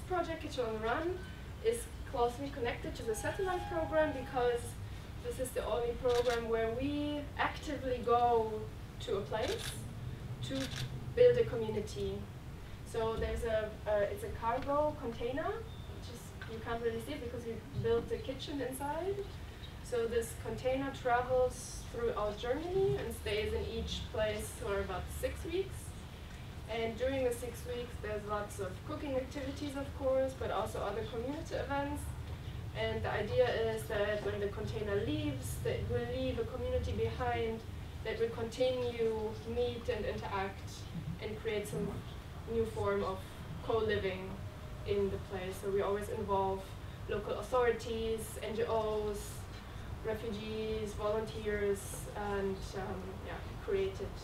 project, Kitchen on the Run, is closely connected to the satellite program because this is the only program where we actively go to a place to build a community. So there's it's a cargo container, which is, you can't really see it because we built the kitchen inside. So this container travels throughout Germany and stays in each place for about 6 weeks. And during the 6 weeks, there's lots of cooking activities, of course, but also other community events. And the idea is that when the container leaves, that it will leave a community behind that will continue to meet and interact and create some new form of co-living in the place. So we always involve local authorities, NGOs, refugees, volunteers, and create it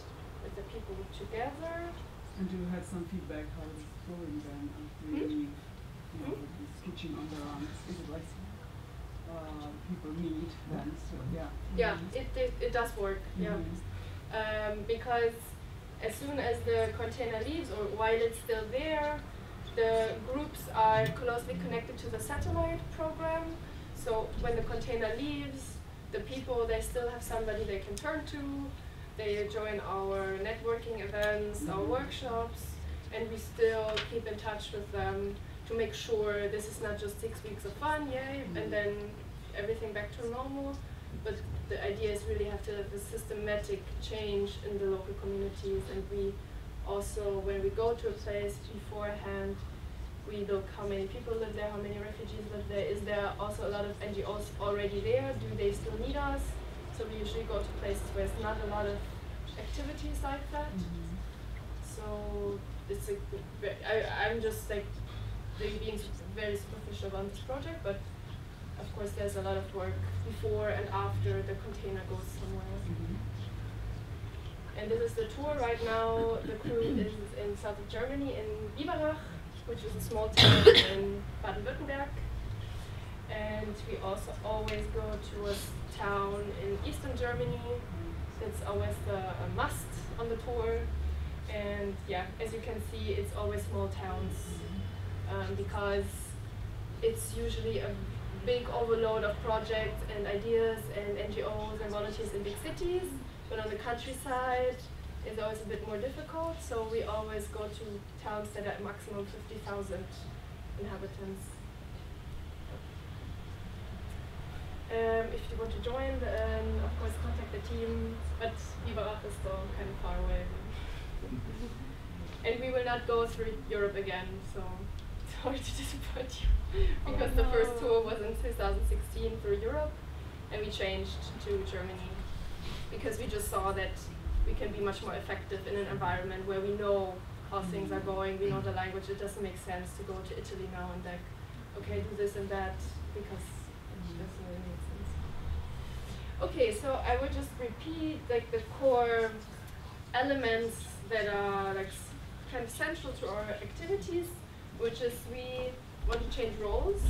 with the people together. And you had some feedback how it's going then after you leave, this kitchen on the run. Is it like people meet then? So yeah. Yeah, it does work. Yeah, because as soon as the container leaves, or while it's still there, the groups are closely connected to the satellite program. So when the container leaves, the people, they still have somebody they can turn to. They join our networking events, our workshops, and we still keep in touch with them to make sure this is not just 6 weeks of fun, yay, and then everything back to normal. But the idea is really have to have a systematic change in the local communities, and we also, when we go to a place beforehand, we look how many people live there, how many refugees live there. Is there also a lot of NGOs already there? Do they still need us? So we usually go to places where there's not a lot of activities like that. So it's I'm just like being very superficial on this project, but of course there's a lot of work before and after the container goes somewhere. And this is the tour right now. The crew is in south of Germany, in Biberach, which is a small town in Baden-Württemberg. And we also always go to a town in eastern Germany. That's always a must on the tour. And yeah, as you can see, it's always small towns because it's usually a big overload of projects and ideas and NGOs and volunteers in big cities. But on the countryside, it's always a bit more difficult. So we always go to towns that are maximum 50,000 inhabitants. If you want to join, then of course contact the team, but Biberach is still kind of far away. And we will not go through Europe again, so sorry to disappoint you. Because the first tour was in 2016 through Europe, and we changed to Germany. Because we just saw that we can be much more effective in an environment where we know how things are going, we know the language. It doesn't make sense to go to Italy now and like, okay, do this and that, because it doesn't really make sense. Okay, so I will just repeat like the core elements that are like kind of central to our activities, which is we want to change roles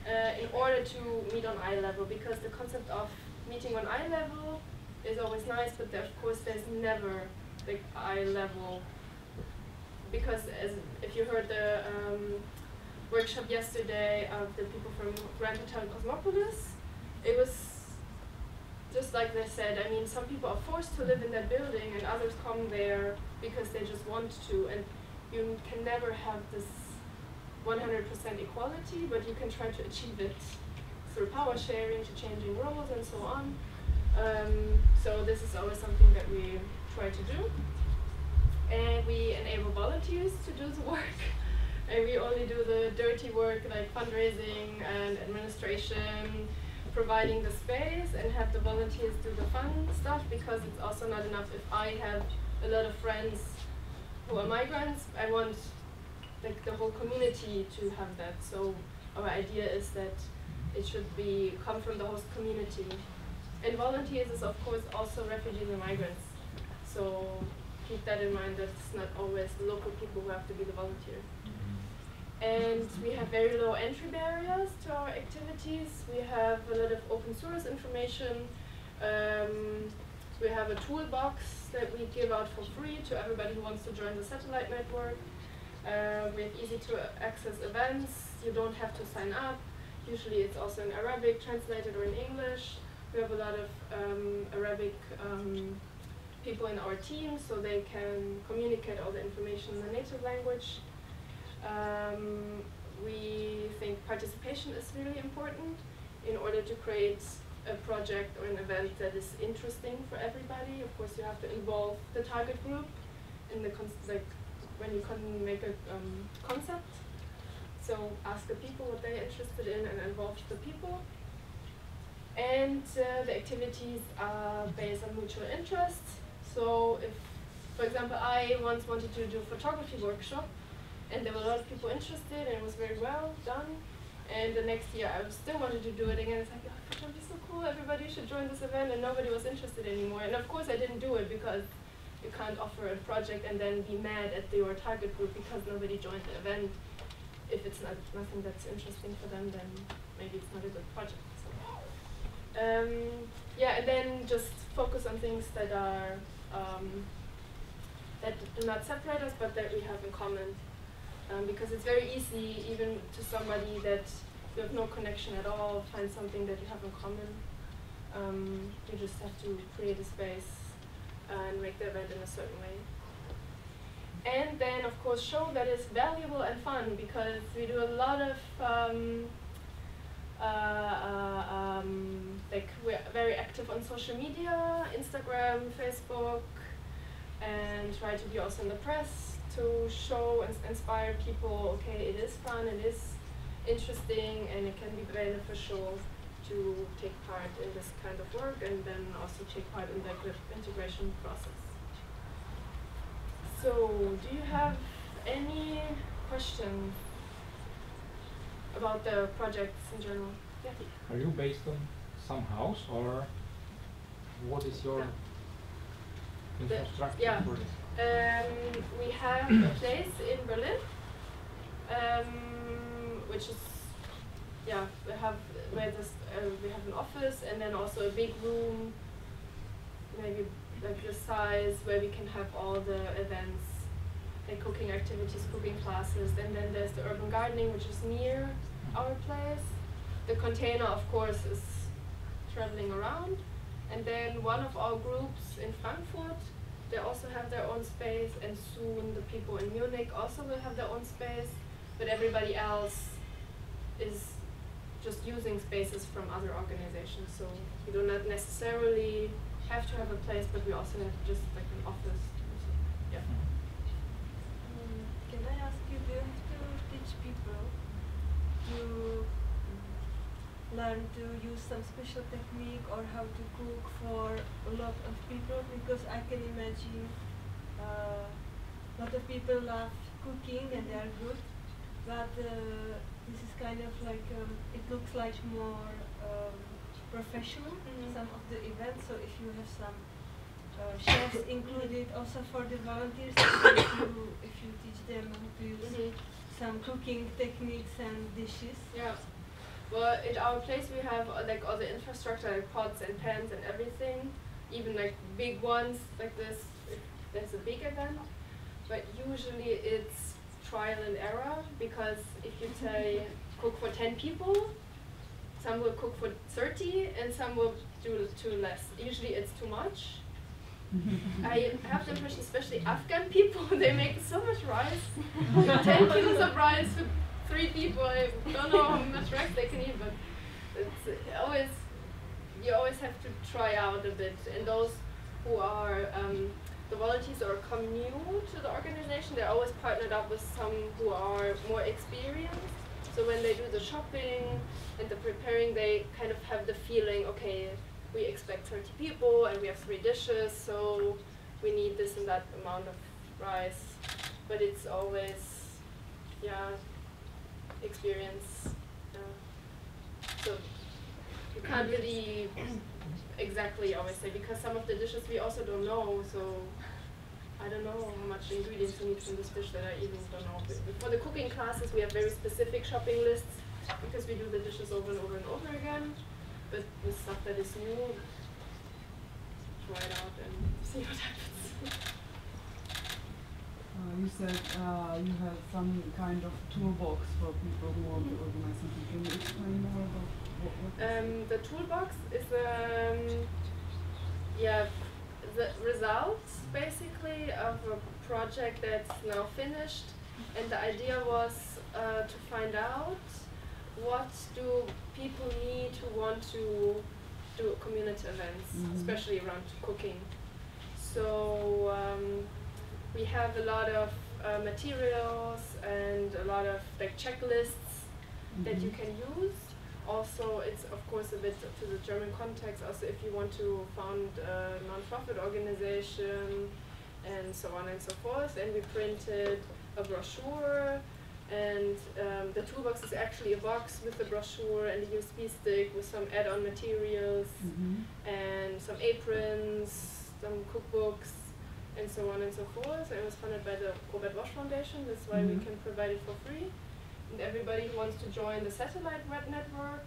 in order to meet on eye level, because the concept of meeting on eye level is always nice, but there, of course there's never like eye level, because as if you heard the workshop yesterday of the people from Grand Hotel Cosmopolis, it was just like they said. I mean, some people are forced to live in that building and others come there because they just want to, and you can never have this 100% equality, but you can try to achieve it through power sharing, to changing roles and so on. So this is always something that we try to do. And we enable volunteers to do the work. And we only do the dirty work like fundraising and administration, providing the space, and have the volunteers do the fun stuff, because it's also not enough if I have a lot of friends who are migrants. I want like the whole community to have that. So our idea is that it should come from the host community. And volunteers is of course also refugees and migrants. So keep that in mind, that it's not always the local people who have to be the volunteers. And we have very low entry barriers to our activities. We have a lot of open source information. We have a toolbox that we give out for free to everybody who wants to join the satellite network. We have easy to access events. You don't have to sign up. Usually it's also in Arabic, translated, or in English. We have a lot of Arabic people in our team, so they can communicate all the information in the native language. We think participation is really important in order to create a project or an event that is interesting for everybody. Of course, you have to involve the target group in the when you can make a concept. So ask the people what they're interested in and involve the people. And the activities are based on mutual interests. So if, for example, I once wanted to do a photography workshop, and there were a lot of people interested, and it was very well done. And the next year I still wanted to do it again. It's like, oh, photography is so cool, everybody should join this event, and nobody was interested anymore. And of course I didn't do it because you can't offer a project and then be mad at your target group because nobody joined the event. If it's nothing that's interesting for them, then maybe it's not a good project. So. Yeah, and then just focus on things that are that do not separate us, but that we have in common. Because it's very easy, even to somebody that you have no connection at all, find something that you have in common. You just have to create a space and make the event in a certain way. And then, of course, show that it's valuable and fun, because we do a lot of, we're very active on social media, Instagram, Facebook, and try to be also in the press to show and inspire people, okay, it is fun, it is interesting, and it can be beneficial to take part in this kind of work, and then also take part in the integration process. So, do you have any questions about the projects in general? Yeah. Are you based on some house, or what is your infrastructure for this? We have a place in Berlin, which is, yeah, we have an office, and then also a big room, maybe like the size where we can have all the events, like cooking activities, cooking classes. And then there's the urban gardening, which is near our place. The container, of course, is traveling around. And then one of our groups in Frankfurt, they also have their own space, and soon the people in Munich also will have their own space, but everybody else is just using spaces from other organizations. So we do not necessarily have to have a place, but we also have just like an office. So, yeah. Can I ask you, do you have to teach people to learn to use some special technique or how to cook for a lot of people? Because I can imagine a lot of people love cooking and they are good, but this is kind of like, it looks like more professional, some of the events. So if you have some chefs included also for the volunteers, if you teach them how to use some cooking techniques and dishes. Yeah. Well, at our place we have like all the infrastructure, like pots and pans and everything, even like big ones like this, if there's a big event. But usually it's trial and error, because if you say cook for 10 people, some will cook for 30 and some will do less. Usually it's too much. I have the impression, especially Afghan people, they make so much rice, 10 kilos of rice for 3 people. I don't know how much rice they can eat, but it's always, you always have to try out a bit. And those who are the volunteers or come new to the organization, they're always partnered up with some who are more experienced. So when they do the shopping and the preparing, they kind of have the feeling, okay, we expect 30 people and we have 3 dishes, so we need this and that amount of rice. But it's always, yeah, experience. So you can't really exactly always say, because some of the dishes we also don't know, so I don't know how much ingredients you need from this dish that I even don't know. For the cooking classes we have very specific shopping lists, because we do the dishes over and over and over again. But with stuff that is new, try it out and see what happens. You said you have some kind of toolbox for people who want to organize something. Can you explain more about what the toolbox is the results basically of a project that's now finished, and the idea was to find out what do people need who want to do community events, especially around cooking. So we have a lot of materials and a lot of like checklists that you can use. Also, it's of course a bit to the German context. Also, if you want to found a non-profit organization and so on and so forth. And we printed a brochure, and the toolbox is actually a box with a brochure and a USB stick with some add-on materials and some aprons, some cookbooks, and so on and so forth. It was funded by the Robert Bosch Foundation. That's why we can provide it for free. And everybody who wants to join the satellite web network,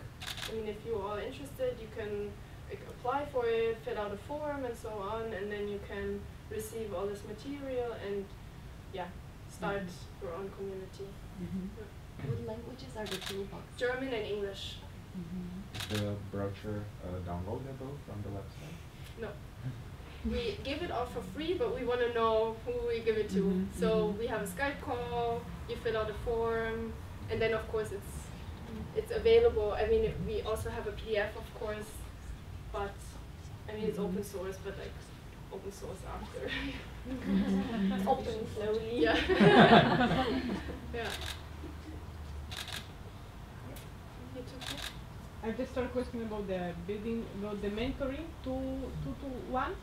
I mean, if you are interested, you can apply for it, fill out a form and so on, and then you can receive all this material and start your own community. What languages are the toolbox? German and English. The brochure downloadable from the website? No. We give it all for free, but we want to know who we give it to. So we have a Skype call, you fill out a form, and then of course it's available. I mean, we also have a PDF, of course, but I mean it's open source, but like open source after. Open slowly. Yeah. Yeah. I just have a question about the building, about the mentoring, 2 to 1.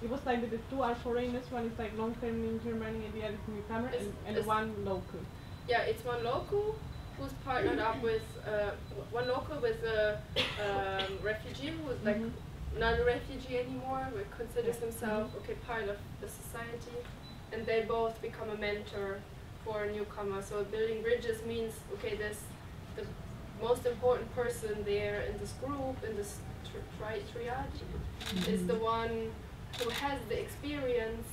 It was like the 2 are foreigners, one is like long-term in Germany and the other is newcomer, and one local. Yeah, it's one local who's partnered up with one local with a refugee who's like not a refugee anymore, but considers himself part of the society, and they both become a mentor for a newcomer. So building bridges means there's the most important person there in this group, in this triad, is the one who has the experience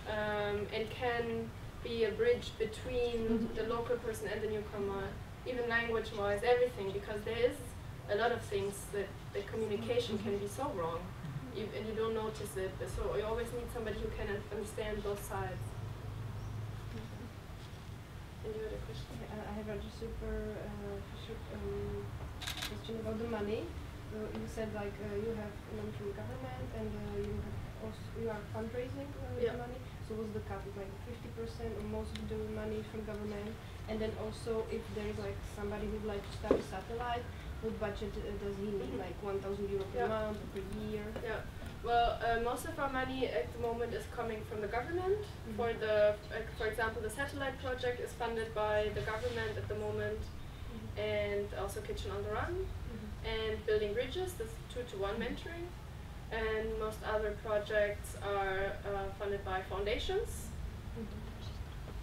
and can be a bridge between the local person and the newcomer, even language-wise, everything, because there is a lot of things that the communication can be so wrong, and you don't notice it. So you always need somebody who can understand both sides. And you had a question? I have a super question about the money. You said like you have money from government and you are fundraising the money. So what's the cap? Like 50% or most of the money from government? And then also if there is like somebody who would like to start a satellite, what budget does he need? Like 1,000 euro per month or per year? Yeah. Well, most of our money at the moment is coming from the government. For the, for example, the satellite project is funded by the government at the moment, and also Kitchen on the Run, and building bridges. This 2-to-1 mentoring, and most other projects are funded by foundations.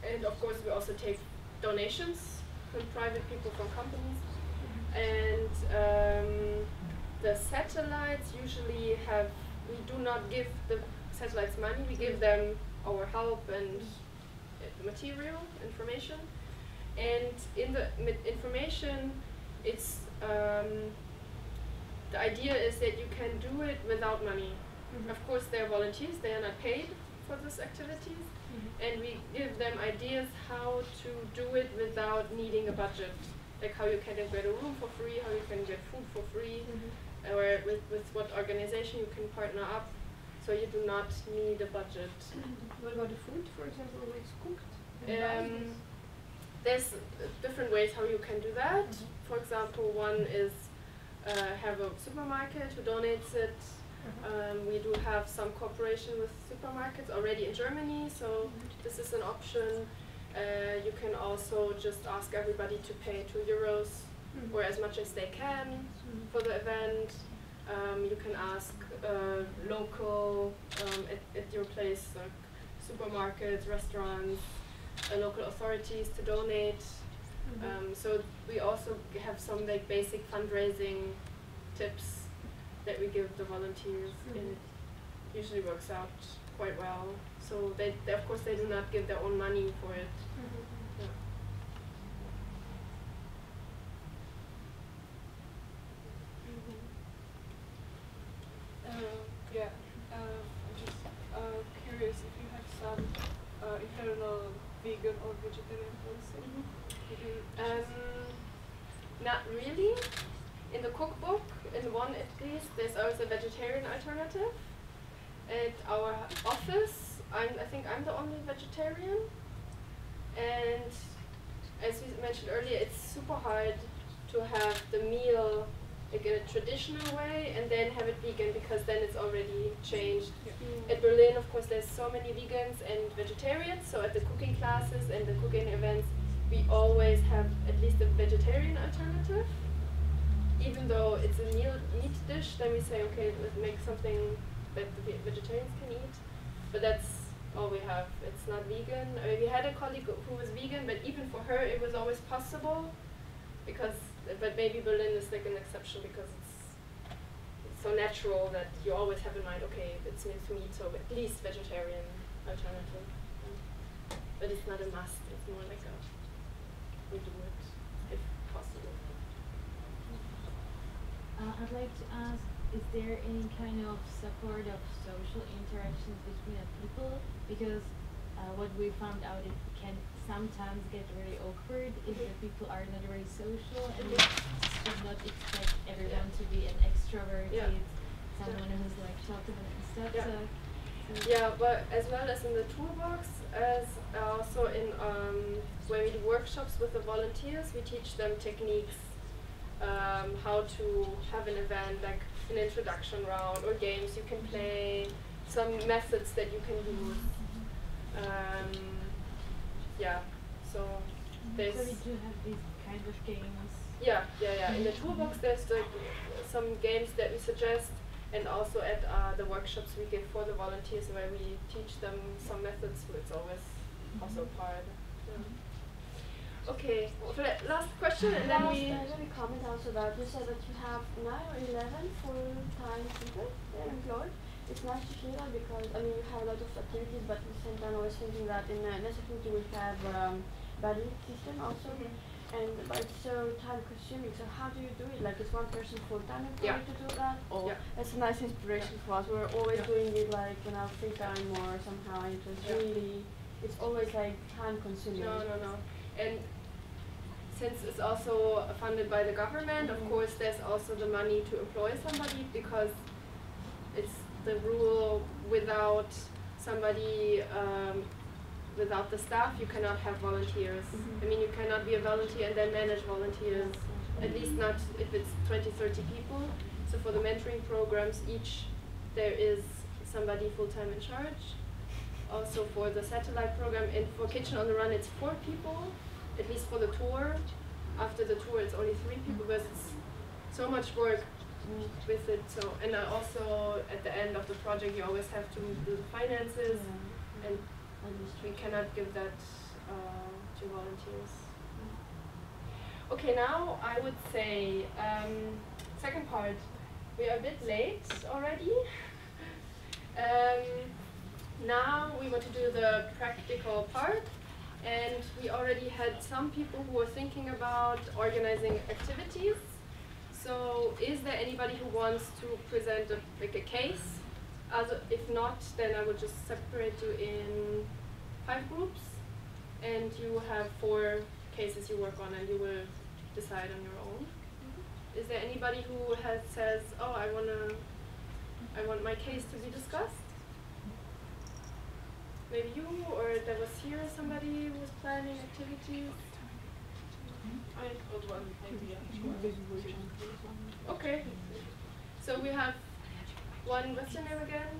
And of course, we also take donations from private people, from companies, and the satellites usually have. We do not give the satellites money, we give them our help and material, information. And in the information, it's the idea is that you can do it without money. Of course, they're volunteers, they are not paid for these activities. And we give them ideas how to do it without needing a budget. Like how you can get a room for free, how you can get food for free. Or with what organization you can partner up, so you do not need a budget. What about the food, for example, when it's cooked? There's different ways how you can do that. For example, one is have a supermarket who donates it. We do have some cooperation with supermarkets already in Germany, so this is an option. You can also just ask everybody to pay €2 or as much as they can for the event. You can ask local, at your place, like supermarkets, restaurants, local authorities to donate. So we also have some like basic fundraising tips that we give the volunteers, and it usually works out quite well. so they of course they do not give their own money for it. Yeah. Yeah, I'm just curious if you have some internal vegan or vegetarian policy. Not really. In the cookbook, in one at least, there's always a vegetarian alternative. At our office, I think I'm the only vegetarian. And as we mentioned earlier, it's super hard to have the meal like in a traditional way and then have it vegan, because then it's already changed. At Berlin, of course, there's so many vegans and vegetarians, so at the cooking classes and the cooking events, we always have at least a vegetarian alternative. Even though it's a meat dish, then we say, okay, let's make something that the vegetarians can eat. But that's all we have. It's not vegan. I mean, we had a colleague who was vegan, but even for her, it was always possible. But maybe Berlin is like an exception because it's so natural that you always have in mind, okay, it's meat, so at least vegetarian alternative. But it's not a must. It's more like we do it if possible. I'd like to ask, is there any kind of support of social interactions between people? Because what we found out, it can sometimes get very awkward if the people are not very social, and we should not expect everyone to be an extroverted, someone who's like talkative and stuff. Yeah, but as well as in the toolbox, as also in when we do workshops with the volunteers, we teach them techniques, how to have an event, like an introduction round or games you can play, some methods that you can use. So there's. So we do have these kind of games. Yeah. In the toolbox, there's some games that we suggest, and also at the workshops we give for the volunteers, where we teach them some methods. So it's always also part. Yeah. Okay, last question, and then we. Let me comment also about, you said that you have 9 or 11 full-time people employed. It's nice to hear that, because I mean you have a lot of activities, but at the same time I was thinking that in NESEHNUTÍ we have buddy system also, but it's so time consuming. So how do you do it? Like, is one person full-time employed to do that? Or that's a nice inspiration for us. We're always doing it like in our free time or somehow. It was really, it's always like time consuming. No. And since it's also funded by the government, of course there's also the money to employ somebody, because it's the rule, without somebody, without the staff, you cannot have volunteers. I mean, you cannot be a volunteer and then manage volunteers, at least not if it's 20, 30 people. So for the mentoring programs, there is somebody full-time in charge. Also for the satellite program, and for Kitchen on the Run, it's 4 people, at least for the tour. After the tour, it's only 3 people, because it's so much work with it. So, and also at the end of the project, you always have to do the finances, and we cannot give that to volunteers. Okay, now I would say second part. We are a bit late already. Now we want to do the practical part, and we already had some people who were thinking about organizing activities. So is there anybody who wants to present a case? If not, then I will just separate you in 5 groups, and you have 4 cases you work on, and you will decide on your own. Is there anybody who says, oh, I want my case to be discussed? Maybe you, or there was here somebody who was planning activities. I got one idea. Okay. So we have one, what's your name again?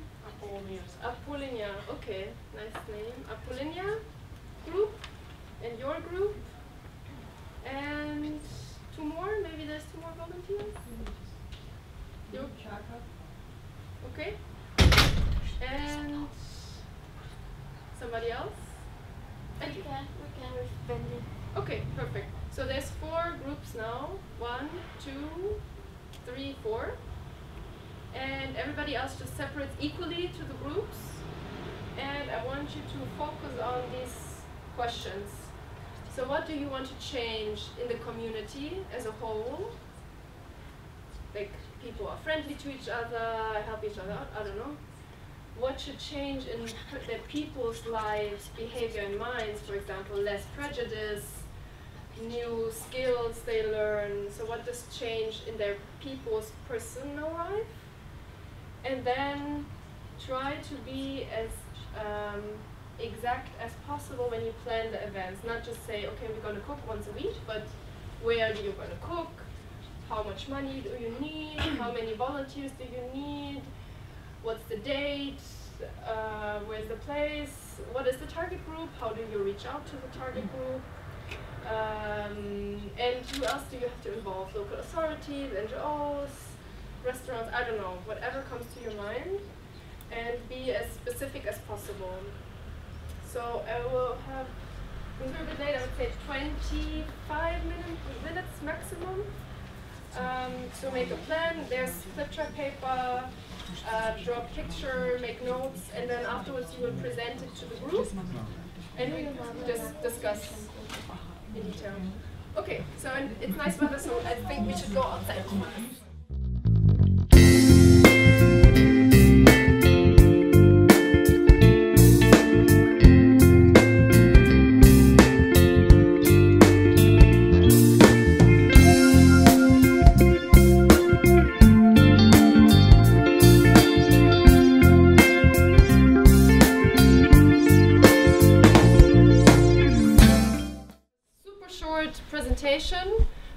Apollinia. Okay, nice name. Apollinia group, and your group, and 2 more. Maybe there's 2 more volunteers. You? Okay. And somebody else? We can respond it. Okay, perfect. So there's 4 groups now. 1, 2, 3, 4. And everybody else just separates equally to the groups. and I want you to focus on these questions. So what do you want to change in the community as a whole? Like, people are friendly to each other, help each other out, I don't know. What should change in the people's lives, behavior and minds, for example, less prejudice, new skills they learn, so what does change in their people's personal life? And then try to be as exact as possible when you plan the events, not just say, okay, we're going to cook once a week, but where do you going to cook? How much money do you need? How many volunteers do you need? What's the date? Where's the place? What is the target group? How do you reach out to the target group? And who else do you have to involve? Local authorities, NGOs, restaurants, I don't know, whatever comes to your mind, and be as specific as possible. So I will have, since we're a bit late, I would say 25 minutes maximum. So make a plan, there's flip chart paper, draw a picture, make notes, and then afterwards you will present it to the group, and we will just discuss in detail. Okay, so it's nice weather, so I think we should go outside.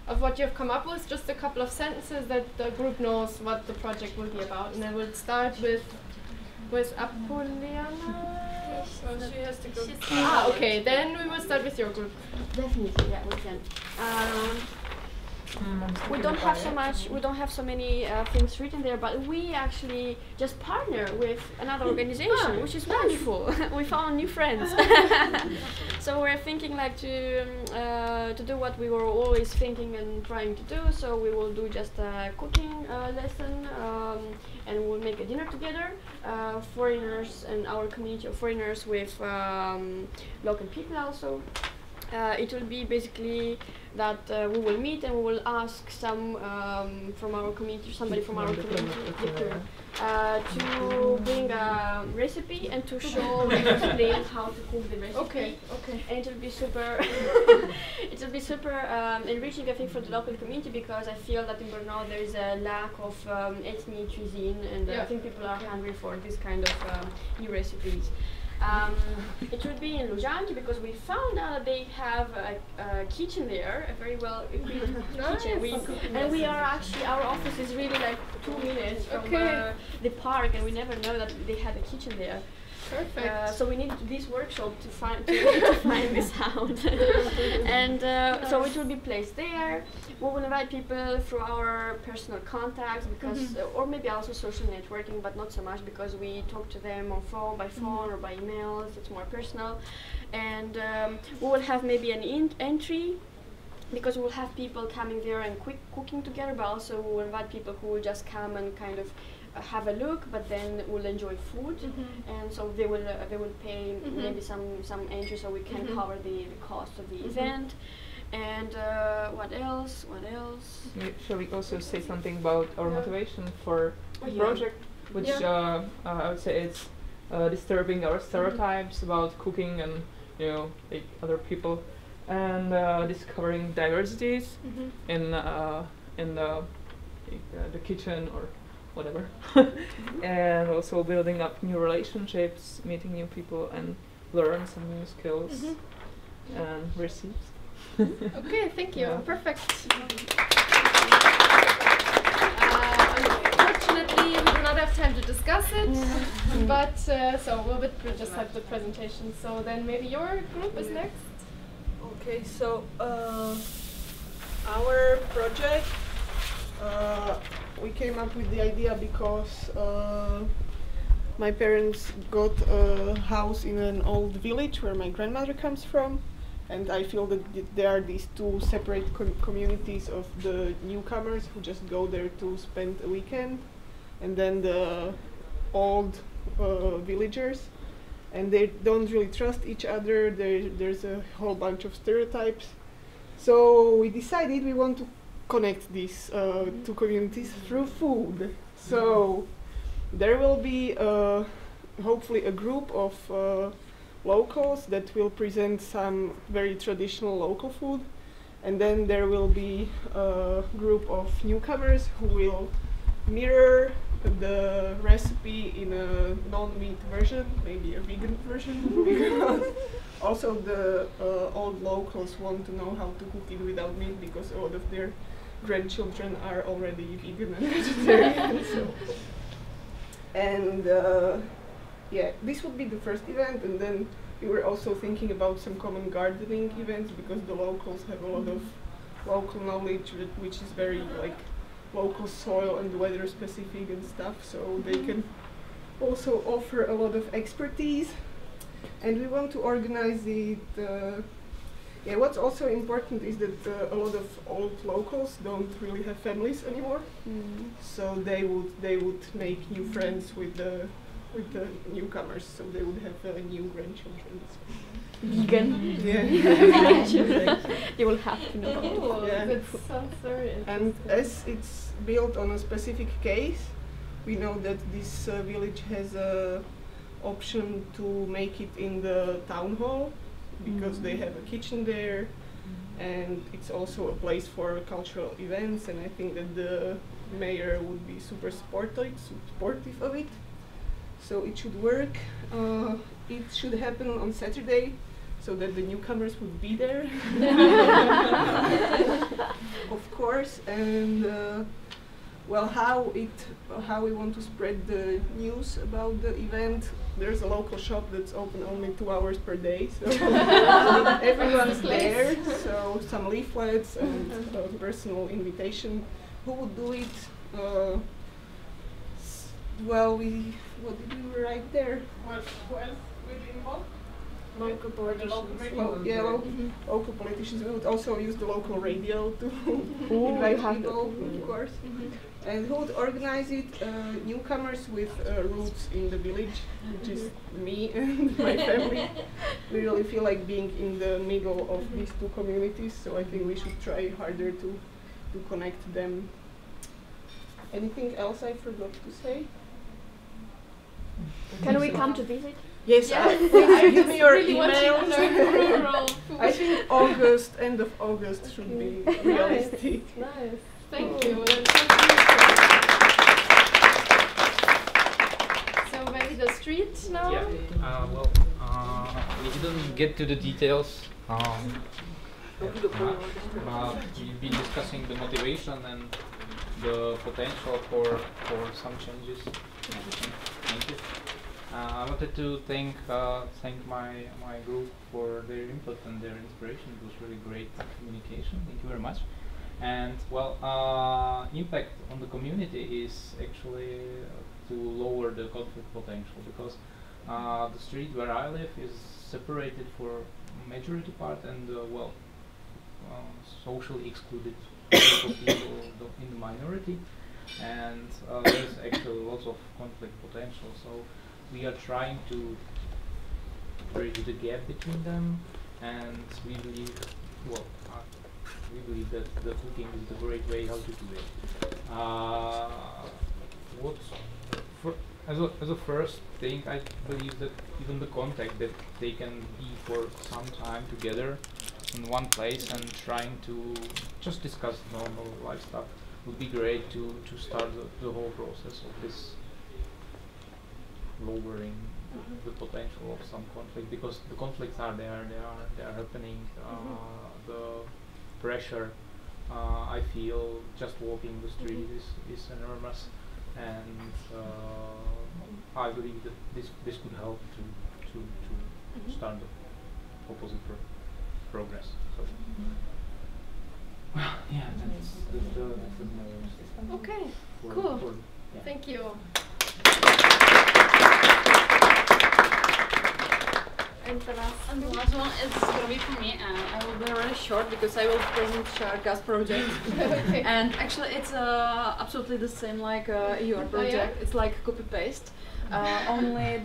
Of what you've come up with, just a couple of sentences that the group knows what the project will be about. And I will start with Apoliana. Oh, she has to go. Okay, then we will start with your group. Definitely, yeah, we can. We don't have so many things written there, but we actually just partner with another organization, which is wonderful. We found new friends. So we're thinking like to do what we were always thinking and trying to do. So we will do just a cooking lesson, and we'll make a dinner together. Foreigners and our community of foreigners with local people also. It will be basically that we will meet and we will ask some from our community, somebody from our community, to bring a recipe and to show and explain how to cook the recipe. Okay. And it will be super, it will be super enriching, I think, for the local community, because I feel that in Brno there is a lack of ethnic cuisine, and I think people are hungry for this kind of new recipes. It would be in Lujanki, because we found out they have a kitchen there, a very well equipped kitchen. And we are actually, our office is really like 2 minutes from the park, and we never know that they had a kitchen there. Perfect. So we need this workshop to find this out. And so it will be placed there. We will invite people through our personal contacts, because or maybe also social networking, but not so much, because we talk to them on by phone or by emails. It's more personal. And we will have maybe an entry, because we will have people coming there and cooking together, but also we will invite people who will just come and kind of have a look, but then will enjoy food, and so they will pay maybe some entry, so we can cover the cost of the event. And what else? Shall we also say something about our motivation for the project, which I would say it's disturbing our stereotypes about cooking and like other people, and discovering diversities in the kitchen or whatever, and also building up new relationships, meeting new people, and learn some new skills and recipes. Okay, thank you. Perfect. Unfortunately, we do not have time to discuss it, but so we'll just have the presentation. So then maybe your group is next. Okay, so our project, we came up with the idea because my parents got a house in an old village where my grandmother comes from, and I feel that there are these two separate communities of the newcomers who just go there to spend a weekend, and then the old villagers. and they don't really trust each other. There's a whole bunch of stereotypes. So we decided we want to connect these two communities through food. So there will be hopefully a group of locals that will present some very traditional local food, and then there will be a group of newcomers who will mirror the recipe in a non-meat version, maybe a vegan version, because also the old locals want to know how to cook it without meat, because a lot of their grandchildren are already vegan and vegetarian. So. And yeah, this would be the first event, and then we were also thinking about some common gardening events, because the locals have a lot of local knowledge which is very like local soil and weather specific and stuff, so they can also offer a lot of expertise. And we want to organize it. Yeah, what's also important is that a lot of old locals don't really have families anymore, so they would make new friends with the newcomers, so they would have new grandchildren. Vegan. Yeah. You will have to know. Oh, Yeah. that sounds very And interesting. as it's built on a specific case, we know that this village has a option to make it in the town hall, because they have a kitchen there, and it's also a place for cultural events, and I think that the mayor would be super supportive of it. So it should work. It should happen on Saturday, so that the newcomers would be there. Of course. And well, how we want to spread the news about the event. There's a local shop that's open only 2 hours per day, so everyone's there. So some leaflets and a personal invitation. Who would do it? Well, what did we write there? Who else will be involved? Local politicians. radio? Local politicians. We would also use the local radio to invite people, of course. And who would organize it? Newcomers with roots in the village, which is me and my family. We really feel like being in the middle of these two communities, so I think we should try harder to connect them. Anything else I forgot to say? Can we come to visit? Yes, please give me your email. I think August, end of August should be realistic. Nice. Thank you. So maybe the street now? Yeah. We didn't get to the details. But we've been discussing the motivation and the potential for some changes. Thank you. I wanted to thank my group for their input and their inspiration. It was really great communication. Thank you very much. And well, impact on the community is actually to lower the conflict potential, because the street where I live is separated for majority part and socially excluded people in the minority, and there's actually lots of conflict potential. So we are trying to bridge the gap between them, and we believe, that the cooking is the great way how to do it. As a first thing, I believe that even the contact that they can be for some time together in one place and trying to just discuss normal life stuff would be great to start the whole process of this lowering the potential of some conflict, because the conflicts are there, they are happening. The pressure I feel just walking the street is enormous, and I believe that this could help to start the opposite progress. So, well, yeah, that's the Okay, for- cool. for- yeah. Thank you. And the last And the last one is going to be for me, and I will be really short because I will present Sharka's project. Okay. And actually it's absolutely the same like your project. yeah? It's like copy-paste. Only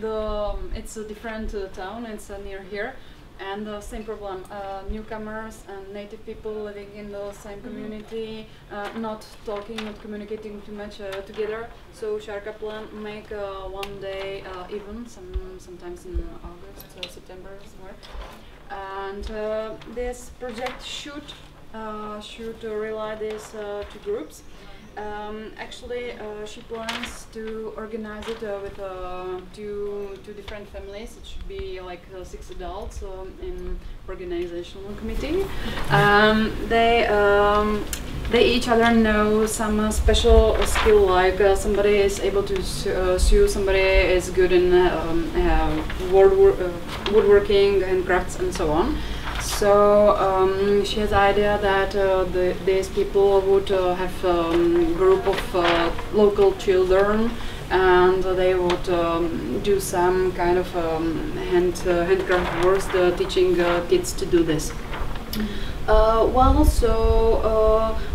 it's a different town, it's near here. And the same problem, newcomers and native people living in the same community, not talking, not communicating too much together. So Sharka plan make one day event, sometimes in August, September, somewhere. And this project should relay these two groups. Actually, she plans to organize it with two different families. It should be like 6 adults in organizational committee. They each other know some special skill, like somebody is able to sew, somebody is good in woodworking and crafts and so on. So she has the idea that these people would have a group of local children, and they would do some kind of handcraft works, teaching kids to do this.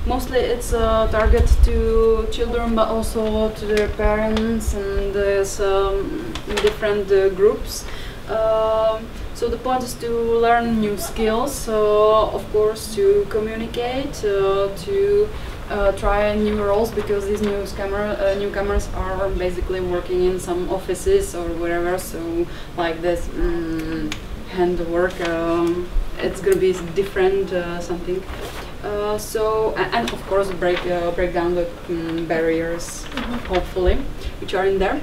Mostly it's target to children, but also to their parents, and there's different groups. So the point is to learn new skills, of course to communicate, to try new roles, because these newcomers are basically working in some offices or wherever, so like this handwork, it's gonna be different something. And of course break down the barriers, hopefully, which are in there.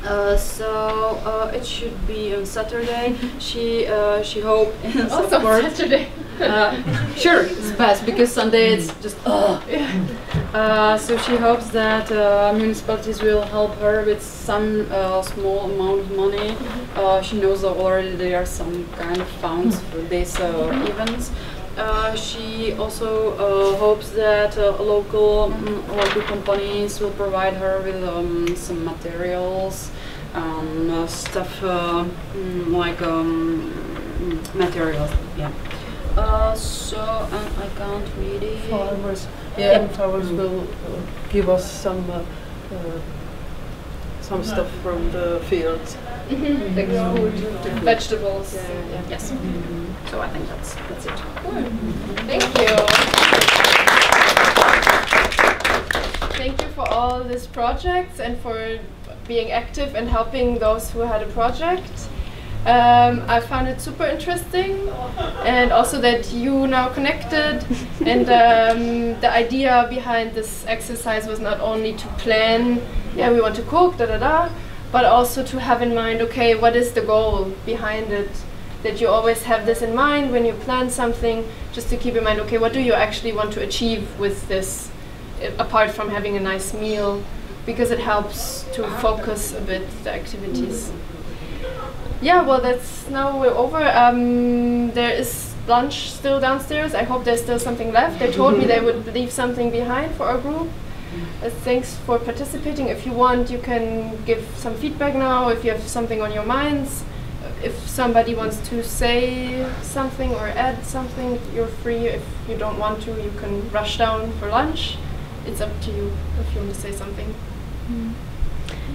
It should be on Saturday. She hopes. Also on Saturday. Sure, it's best because Sunday it's just. So she hopes that municipalities will help her with some small amount of money. She knows that already there are some kind of funds for these events. She also hopes that local companies will provide her with some materials, stuff like materials. Yeah. I can't read it. Farmers, yeah, farmers will give us some stuff from the fields. Like food, vegetables. Yeah. Yes. So I think that's it. Cool. Thank you. Thank you for all these projects and for being active and helping those who had a project. I found it super interesting, and also that you now connected, and the idea behind this exercise was not only to plan, we want to cook, but also to have in mind, okay, what is the goal behind it? That you always have this in mind when you plan something, just to keep in mind, okay, what do you actually want to achieve with this, apart from having a nice meal, because it helps to focus a bit the activities. Yeah, well, now we're over. There is lunch still downstairs. I hope there's still something left. They told me they would leave something behind for our group. Thanks for participating. If you want, you can give some feedback now, if you have something on your minds. If somebody wants to say something or add something, you're free. If you don't want to, you can rush down for lunch. It's up to you if you want to say something.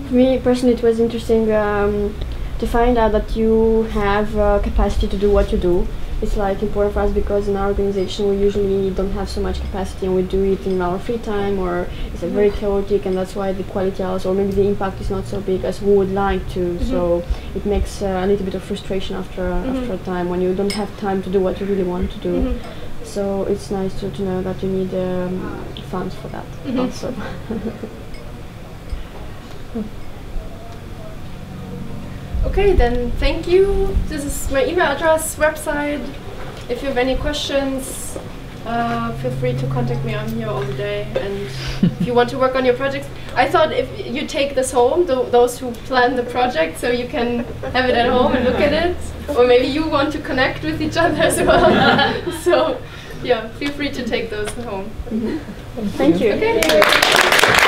For me personally, it was interesting to find out that you have capacity to do what you do. It's like important for us because in our organization we usually don't have so much capacity, and we do it in our free time, or it's like very chaotic, and that's why the quality also, or maybe the impact is not so big as we would like to. So it makes a little bit of frustration after a time when you don't have time to do what you really want to do. So it's nice to know that you need funds for that also. Okay, then thank you. This is my email address, website. If you have any questions, feel free to contact me. I'm here all the day. And if you want to work on your projects, I thought if you take this home, those who plan the project, so you can have it at home and look at it. Or maybe you want to connect with each other as well. So yeah, feel free to take those home. Thank you. Okay.